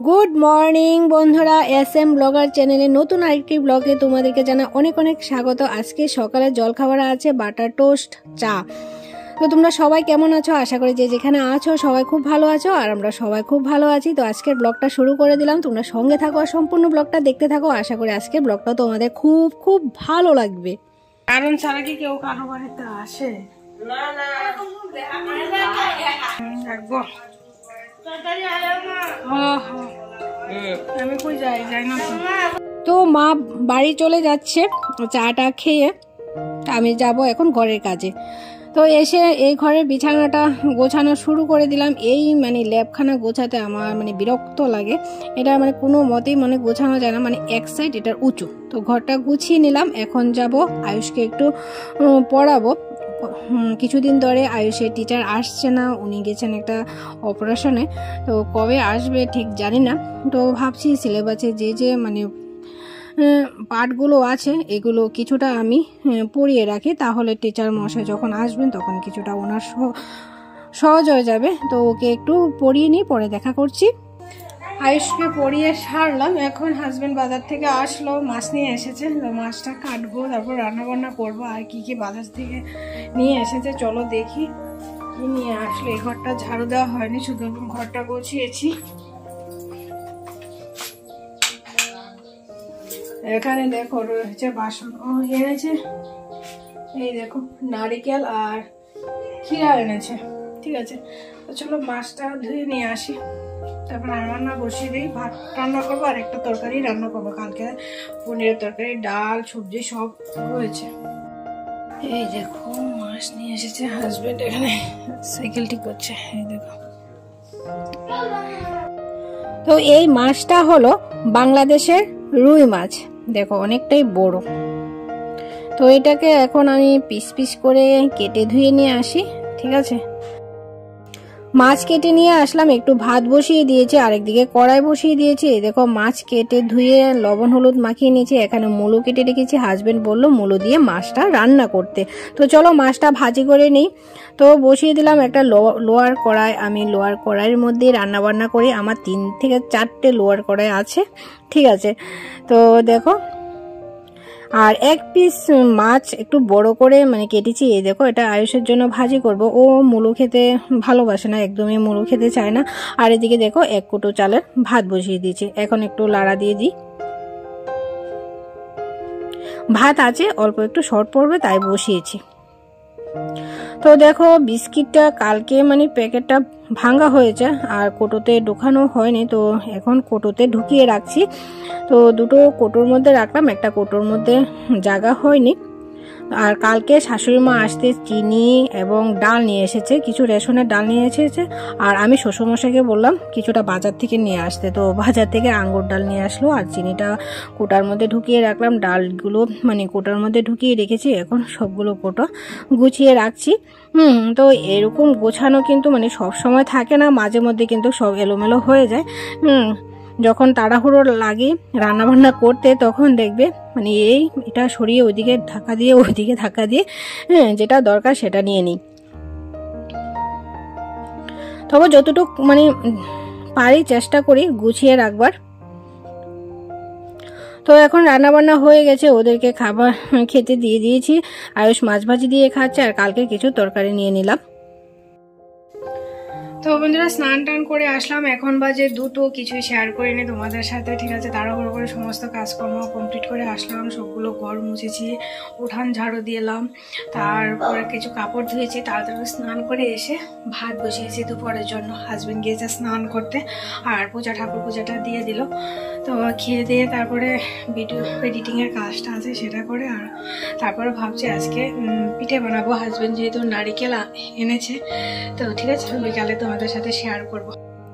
Good morning বন্ধুরা, SM blogger চ্যানেলে নতুন আরেকটি ব্লগে তোমাদেরকে জানাই অনেক অনেক স্বাগত। আজকে সকালে জলখাবার আছে বাটার টোস্ট, চা। তো তোমরা সবাই কেমন আছো? আশা করি যে যেখানে আছো সবাই খুব ভালো আছো, আর আমরা সবাই খুব ভালো আছি। তো আজকের ব্লগটা শুরু করে দিলাম, তোমরা সঙ্গে থাকো আর সম্পূর্ণ ব্লগটা দেখতে থাকো। আশা করি আজকের ব্লগটা তোমাদের খুব খুব ভালো লাগবে। কারণ ছাড়া কি কেউ কারো বাড়িতে আসে? না না, আমি কই যাই না। তো মা বাড়ি চলে যাচ্ছে চাটা খেয়ে, আমি যাব এখন ঘরের কাজে। তো এসে এই ঘরের বিছানাটা গোছানো শুরু করে দিলাম। এই ল্যাবখানা গোছাতে আমার বিরক্ত লাগে। এটা কোনো মতেই গোছানো যায় না, এক সাইড এটার উঁচু। তো ঘরটা গুছিয়ে নিলাম। এখন যাব আয়ুষকে একটু পড়াবো। কিছুদিন ধরে আয়ুষের টিচার আসছে না, উনি গেছেন একটা অপারেশনে। তো কবে আসবে ঠিক জানি না। তো ভাবছি সিলেবাসে যে পাঠগুলো আছে এগুলো কিছুটা আমি পড়িয়ে রাখি, তাহলে টিচার মশাই যখন আসবেন তখন কিছুটা ওনার সহজ হয়ে যাবে। তো ওকে একটু পড়িয়ে নিই, পরে দেখা করছি। আয়ুষকে পড়িয়ে সারলাম। এখন হাজবেন্ড বাজার থেকে আসলো, মাছ নিয়ে এসেছে। তো মাছটা কাটবো, তারপর রান্না বান্না করবো। আর কি কি বাজার থেকে নিয়ে এসেছে চলো দেখি কি নিয়ে আসলো। এই ঘরটা ঝাড়ু দেওয়া হয়নি, শুধু ঘরটা গুছিয়েছি। এখানে দেখো রয়েছে বাসন এনেছে, এই দেখো নারিকেল আর ক্ষীরা এনেছে। ঠিক আছে, তো চলো মাছটা ধুয়ে নিয়ে আসি, তারপর রান্না বসিয়ে দিই। ভাত রান্না করবো আর একটা তরকারি রান্না করবো। কালকে পনিরের তরকারি, ডাল, সবজি সব রয়েছে। এই দেখো মাছ নিয়ে এসেছে হাজবেন্ড, এখানে সাইকেল ঠিক করছে। এই দেখো, তো এই মাছটা হলো বাংলাদেশের রুই মাছ। দেখো অনেকটাই বড়। তো এটাকে এখন আমি পিস পিস করে কেটে ধুয়ে নিয়ে আসি। ঠিক আছে, মাছ কেটে নিয়ে আসলাম, একটু ভাত বসিয়ে দিয়েছি, আরেকদিকে কড়াই বসিয়ে দিয়েছি। দেখো মাছ কেটে ধুয়ে লবণ হলুদ মাখিয়ে নিয়েছি। এখানে মুলো কেটে রেখেছি, হাজবেন্ড বললো মুলো দিয়ে মাছটা রান্না করতে। তো চলো মাছটা ভাজি করে নিই। তো বসিয়ে দিলাম একটা লোয়ার কড়াই। আমি লোয়ার কড়াইয়ের মধ্যে রান্না বান্না করি, আমার 3 থেকে 4টে লোয়ার কড়াই আছে। ঠিক আছে, তো দেখো আর এক পিস মাছ একটু বড় করে কেটেছি। এই দেখো, এটা আয়ুষের জন্য ভাজি করব। ও মুলো খেতে ভালোবাসে না, একদমই মুলো খেতে চায় না। আর এদিকে দেখো 1 কোটো চালের ভাত বসিয়ে দিয়েছি। এখন একটু লাড়া দিয়ে দিই। ভাত আছে অল্প, একটু শর্ট পড়বে তাই বসিয়েছি। তো দেখো বিস্কিটটা কালকে প্যাকেটটা ভাঙা হয়েছে আর কোটোতে ঢোকানো হয়নি, তো এখন কোটোতে ঢুকিয়ে রাখছি। তো দুটো কোটোর মধ্যে রাখলাম, একটা কোটোর মধ্যে জায়গা হয়নি। আর কালকে শাশুড়ি মা আসতে চিনি এবং ডাল নিয়ে এসেছে, কিছু রেশনের ডাল নিয়ে এসেছে। আর আমি শ্বশুরমশাইকে বললাম কিছুটা বাজার থেকে নিয়ে আসতে, তো বাজার থেকে আঙ্গুর ডাল নিয়ে আসলো। আর চিনিটা কোটার মধ্যে ঢুকিয়ে রাখলাম, ডালগুলো কোটার মধ্যে ঢুকিয়ে রেখেছি। এখন সবগুলো কোটো গুছিয়ে রাখছি। তো এরকম গোছানো কিন্তু সব সময় থাকে না, মাঝে মধ্যে কিন্তু সব এলোমেলো হয়ে যায়। যখন তাড়াহুড়ো লাগে রান্না বান্না করতে, তখন দেখবে এটা সরিয়ে ওইদিকে ঢাকা দিয়ে, ওইদিকে ঢাকা দিয়ে যেটা দরকার সেটা নিয়ে নিই। তবে যতটুকু পারি চেষ্টা করি গুছিয়ে রাখবার। তো এখন রান্না বান্না হয়ে গেছে, ওদেরকে খাবার খেতে দিয়ে দিয়েছি। আয়ুষ মাছ ভাজি দিয়ে খাচ্ছে, আর কালকে কিছু তরকারি নিয়ে নিলাম। তো বন্ধুরা স্নান টান করে আসলাম, এখন বাজে 2টো, কিছুই শেয়ার করিনি তোমাদের সাথে। ঠিক আছে, তাড়াহুড়ো করে সমস্ত কাজকর্ম কমপ্লিট করে আসলাম। সবগুলো ঘর মুছেছি, উঠান ঝাড়ু দিলাম, তারপরে কিছু কাপড় ধুয়েছি। তাড়াতাড়ি স্নান করে এসে ভাত বসিয়েছি দুপুরের জন্য। হাজবেন্ড গিয়েছে স্নান করতে, আর ঠাকুর পূজাটা দিয়ে দিল। তো খেয়ে দিয়ে তারপরে ভিডিও এডিটিংয়ের কাজটা আছে সেটা করে, আর তারপরে ভাবছি আজকে পিঠে বানাবো। হাজবেন্ড যেহেতু নারিকেল এনেছে, তো ঠিক আছে বিকালে তোমাদের সাথে শেয়ার করব।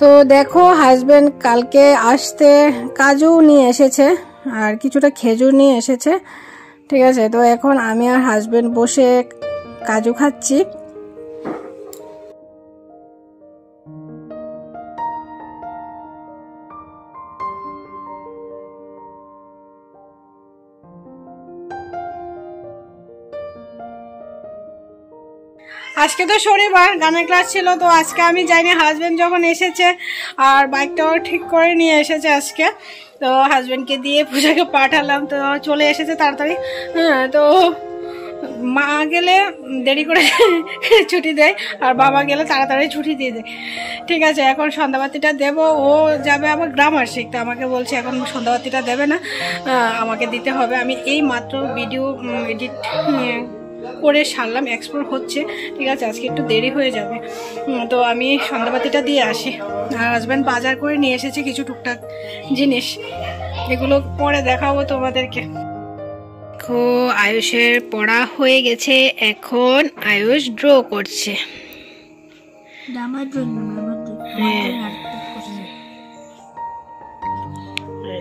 তো দেখো হাজবেন্ড কালকে আসতে কাজু নিয়ে এসেছে আর কিছুটা খেজুর নিয়ে এসেছে। ঠিক আছে, তো এখন আমি আর হাজবেন্ড বসে কাজু খাচ্ছি। আজকে তো শনিবার, গানের ক্লাস ছিল, তো আজকে আমি যাইনি। হাজবেন্ড যখন এসেছে আর বাইকটাও ঠিক করে নিয়ে এসেছে আজকে, তো হাজবেন্ডকে দিয়ে পূজাকে পাঠালাম, তো চলে এসেছে তাড়াতাড়ি। হ্যাঁ, তো মা গেলে দেরি করে ছুটি দেয় আর বাবা গেলে তাড়াতাড়ি ছুটি দিয়ে দেয়। ঠিক আছে, এখন সন্ধ্যাবাতিটা দেব। ও যাবে আবার গ্রামার শিখতে, আমাকে বলছে এখন সন্ধ্যাবাতিটা দেবে না, আমাকে দিতে হবে। আমি এই মাত্র ভিডিও এডিট করে সারলাম, এক্সপোর্ট হচ্ছে। ঠিক আছে, আজকে একটু দেরি হয়ে যাবে, তো আমি সন্ধ্যাবাতিটা দিয়ে আসি। আর হাজব্যান্ড বাজার করে নিয়ে এসেছে কিছু টুকটাক জিনিস, এগুলো পরে দেখাবো তোমাদেরকে। দেখো, আয়ুষের পড়া হয়ে গেছে, এখন আয়ুষ ড্র করছে।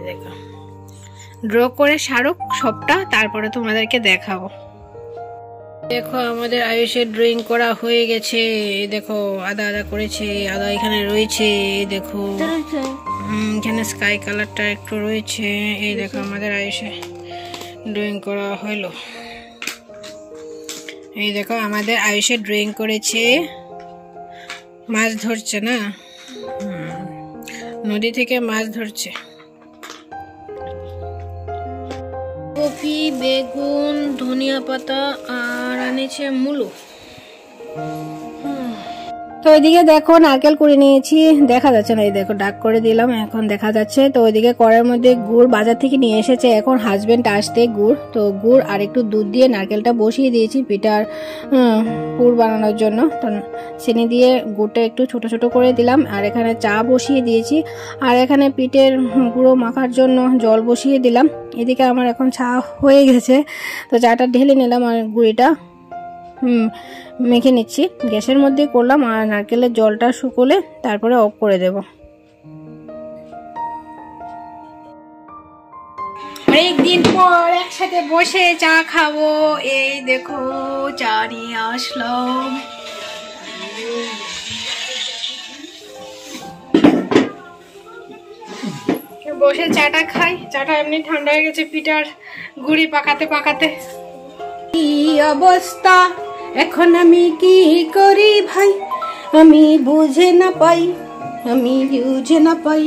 দেখো, ড্র করে সারুক সবটা, তারপরে তোমাদেরকে দেখাবো। দেখো, আমাদের আয়ুষের ড্রয়িং করা হয়ে গেছে। দেখো, আদা আদা করেছে, আদা এখানে রয়েছে। দেখো, এখানে স্কাই কালারটা একটু রয়েছে। এই দেখো, আমাদের আয়ুষের ড্রয়িং করা হলো। এই দেখো, আমাদের আয়ুষের ড্রয়িং করেছে, মাছ ধরছে না, নদী থেকে মাছ ধরছে। কপি, বেগুন, ধনিয়া পাতা আর আনেছে মূলো। তো ওইদিকে দেখো, নারকেল করে নিয়েছি, দেখা যাচ্ছে না, এই দেখো ডাক করে দিলাম, এখন দেখা যাচ্ছে। তো ওইদিকে কড়াইয়ের মধ্যে গুড় বাজার থেকে নিয়ে এসেছে, এখন হাজবেন্ড আসতে গুড়, তো গুড় আর একটু দুধ দিয়ে নারকেলটা বসিয়ে দিয়েছি পিঠার পুর বানানোর জন্য। তো চিনি দিয়ে গুড়টা একটু ছোট ছোট করে দিলাম, আর এখানে চা বসিয়ে দিয়েছি, আর এখানে পিঠের গুঁড়ো মাখার জন্য জল বসিয়ে দিলাম। এদিকে আমার এখন চা হয়ে গেছে, তো চাটা ঢেলে নিলাম আর গুঁড়িটা মেখে নিচ্ছি। গ্যাসের মধ্যে করলাম, আর নারকেলের জলটা শুকোলে তারপরে অফ করে দেব। অনেকদিন পর একসাথে বসে চা খাবো। এই দেখো, চা নিয়ে আসলাম। বসে চাটা খাই। চাটা এমনি ঠান্ডা হয়ে গেছে পিঠার গুড়ি পাকাতে পাকাতে। কি অবস্থা এখন, আমি কি করি ভাই, আমি বুঝে না পাই, আমি বুঝে না পাই।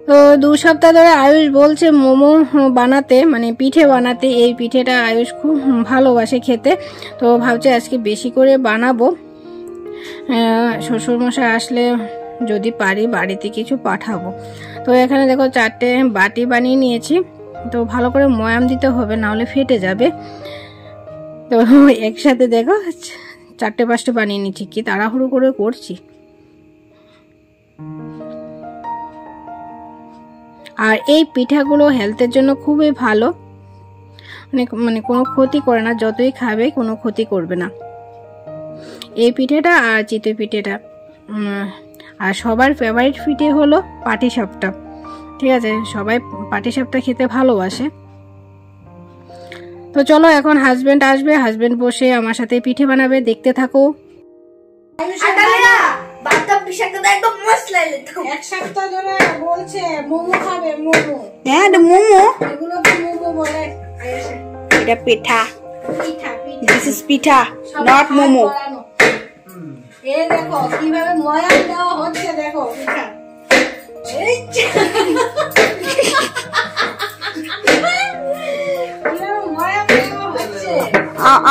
তো 2 সপ্তাহ ধরে আয়ুষ বলছে মোমো বানাতে, মানে পিঠে বানাতে। এই পিঠেটা আয়ুষ খুব ভালোবাসে খেতে, তো ভাবছে আজকে বেশি করে বানাবো। শ্বশুরমশাই আসলে যদি পারি বাড়িতে কিছু পাঠাবো। তো এখানে দেখো 4টে বাটি বানিয়ে নিয়েছি, তো ভালো করে ময়াম দিতে হবে, নাহলে ফেটে যাবে। তো একসাথে দেখো 4টে-5টে বানিয়ে নিচ্ছি, কি তাড়াহুড়ো করে করছি। আর এই পিঠাগুলো হেলথের জন্য খুবই ভালো, মানে কোনো ক্ষতি করে না, যতই খাবে কোনো ক্ষতি করবে না এই পিঠেটা আর চিতই পিঠেটা। আর সবার ফেভারিট পিঠে হলো পাটিসাপটা। ঠিক আছে, সবাই পাটিসাপটা খেতে ভালোবাসে। তো চলো, এখন হাজবেন্ড আসবে, হাজবেন্ড বসে আমার সাথে পিঠে বানাবে, দেখতে থাকো। এক সপ্তাহ ধরে বলছে মোমো খাবে, মোমো। হ্যাঁ, মোমো, এগুলোকে মোমো বলে। এটা pitha, this is pitha, not momo. এই দেখো কিভাবে ময়াম দেওয়া হচ্ছে, দেখো পিঠা।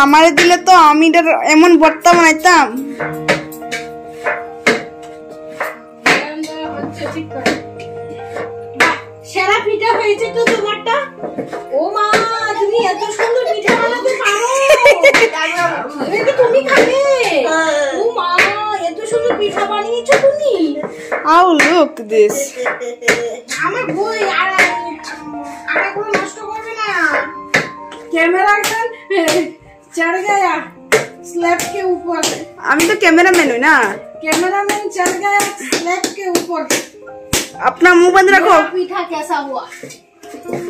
আমারে দিলে তো আমি এমন ভর্তা বানাইতাম। সেরা পিঠা হয়েছে তো তোমারটা। ও মা, তুমি এত সুন্দর পিঠা বানাতে পারো, তুমি খাবে। ও মা, এত সুন্দর পিঠা বানিয়েছো তুমি। How look this? আমার বই আর কোনো নষ্ট করবে না। कैमरा चढ़ गया स्लैब के ऊपर। আমি তো कैमरामैन हूँ ना। कैमरामैन चढ़ गया स्लैब के ऊपर। अपना मुंह बंद रखो। पीठा कैसा हुआ?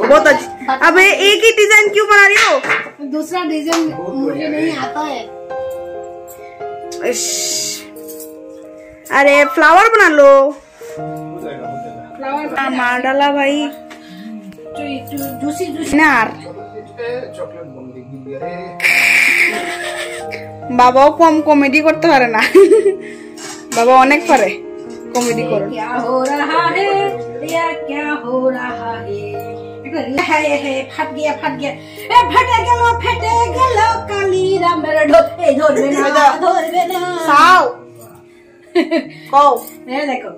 बहुत अच्छा। अब एक ही डिजाइन क्यों बना रही हो? दूसरा डिजाइन मुझे नहीं आता है। अरे फ्लावर बना लो। फ्लावर मार डाला भाई। जूसी नार। বাবাও কম কমেডি করতে পারে না, বাবা অনেক পারে কমেডি করে। क्या हो रहा है या क्या हो रहा है फट गया ए फटे गेलो काली राम मेरा धरबे ना साओ कहो ए देखो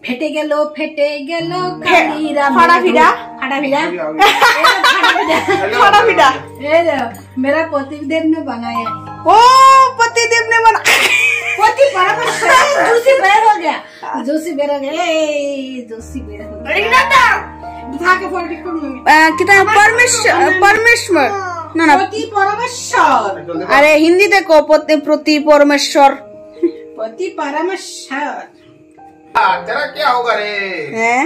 फेटे गेलो काली राम फाड़ा फिड़ा ए मेरा पतिदेव ने बनाया है। ओ पतिदेव ने बना पति परमेश्वर जोशी बेर हो गया दिखा के फोटो कर लूंगी कितना परमेश्वर ना ना पति परमेश्वर अरे हिंदी देखो प्रति परमेश्वर तेरा क्या होगा रे? हैं?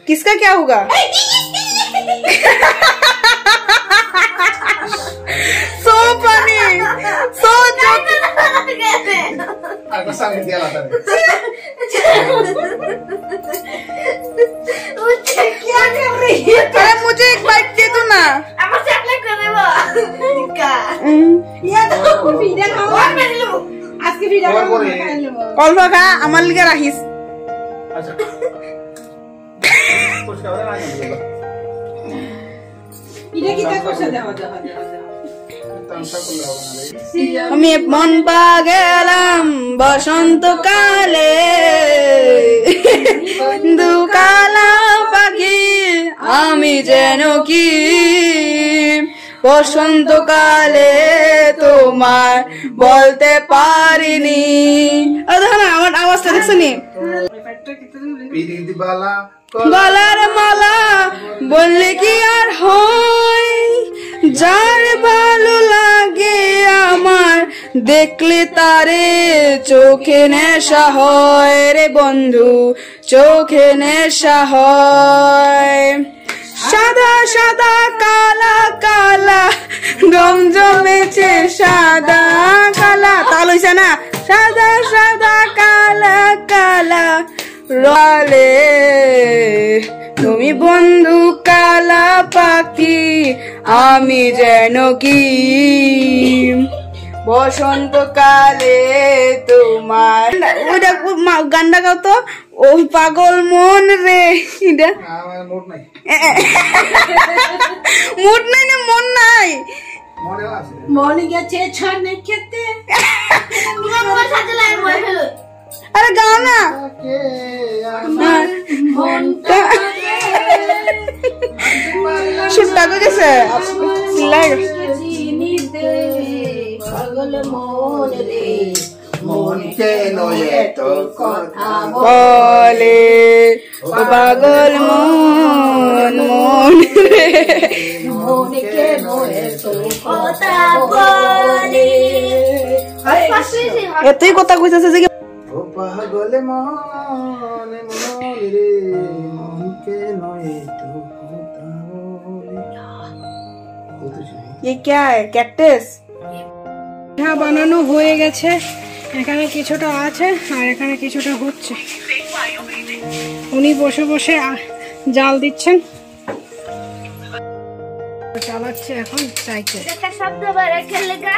किसका क्या होगा? So funny, so joking. Aku sangat dia lah tadi. क्या कर रही है? अरे मुझे एक बाइट दे दो ना। या तो वीडियो खाओ आज की वीडियो खाओ कॉल का अमल के राहिस अच्छा कुछ का बता नहीं ये कितना कुछ दे আমি মন পা গেলাম বসন্তকালে দুকালা পাখি আমি যেন কি বসন্তকালে তোমার বলতে পারিনি। আমার আওয়াজটা দেখছো নি? গলার মালা বললে কি আর হয়, যার ভালো লাগে আমার দেখলে তারে চোখে নেশা হয় রে বন্ধু, চোখে নেশা হয়। সাদা সাদা কালা কালা রং জমেছে সাদা কালা, তাল হইছে না? সাদা সাদা কালা কালা রলে তুমি বন্ধু কালা পাখি আমি যেন কি বসন্তকালে তোমার। ওইটা গানটা গাও তো, ও পাগল মন রে। এটা মুড নাই না মন নাই, মন গেছে ছনে খেতে আরে গাও না। শুটটা গেছে পাগল মন রে মন কেন এত কথা বলে, ও পাগল মন মন রে মন কেন এত কথা বলে। এতই কথা কইতেছে যে ও পাগল মন মন রে মন কেন এত কথা বলে। ये क्या है? कैक्टस? পিঠা বানানো হয়ে গেছে, এখানে কিছুটা আছে আর এখানে কিছুটা হচ্ছে। উনি বসে বসে জাল দিচ্ছেন, চালাচ্ছে এখন সাইকেল। একটা শব্দ বারে খেলেগা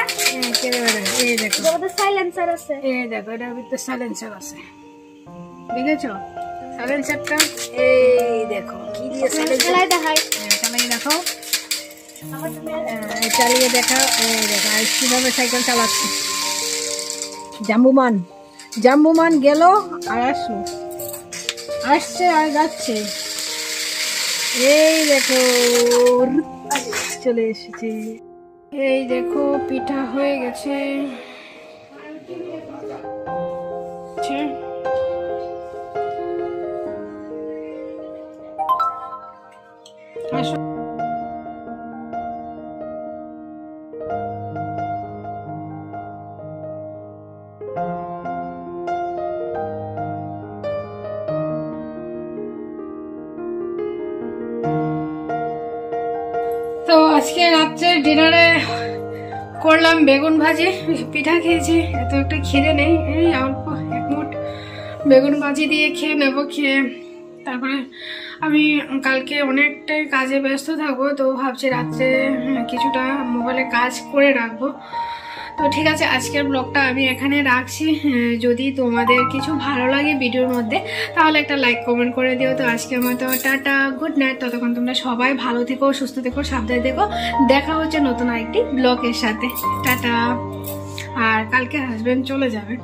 এই দেখো ওটা সাইলেন্সার আছে, এই দেখো এটার ভিতরে সাইলেন্সার আছে, দেখেছো সাইলেন্সারটা? এই দেখো কি দিয়ে চালাই দেখাই চালিয়ে দেখো, চালিয়ে দেখাও। এই দেখো আর কিভাবে সাইকেল চালাচ্ছে। জাম্বুমান গেল আর আসছে আর যাচ্ছে। এই দেখো চলে এসেছে। এই দেখো পিঠা হয়ে গেছে। আসো তো আজকে রাত্রে ডিনারে করলাম বেগুন ভাজি, পিঠা খেয়েছি, এত একটা খিদে নেই, এই অল্প এক মুঠ বেগুন ভাজি দিয়ে খেয়ে নেব। খেয়ে তারপরে আমি কালকে অনেকটাই কাজে ব্যস্ত থাকবো, তো ভাবছি রাত্রে কিছুটা মোবাইলে কাজ করে রাখবো। তো তো ঠিক আছে, আজকের ব্লগটা আমি এখানে রাখছি। যদি তোমাদের কিছু ভালো লাগে ভিডিওর মধ্যে তাহলে একটা লাইক কমেন্ট করে দিও। তো আজকের মতো টাটা, গুড নাইট। ততক্ষণ তোমরা সবাই ভালো থেকো, সুস্থ থেকো, সাবধানে থেকো। দেখা হচ্ছে নতুন আরেকটি ব্লগের সাথে। টাটা। আর কালকে হাজবেন্ড চলে যাবে।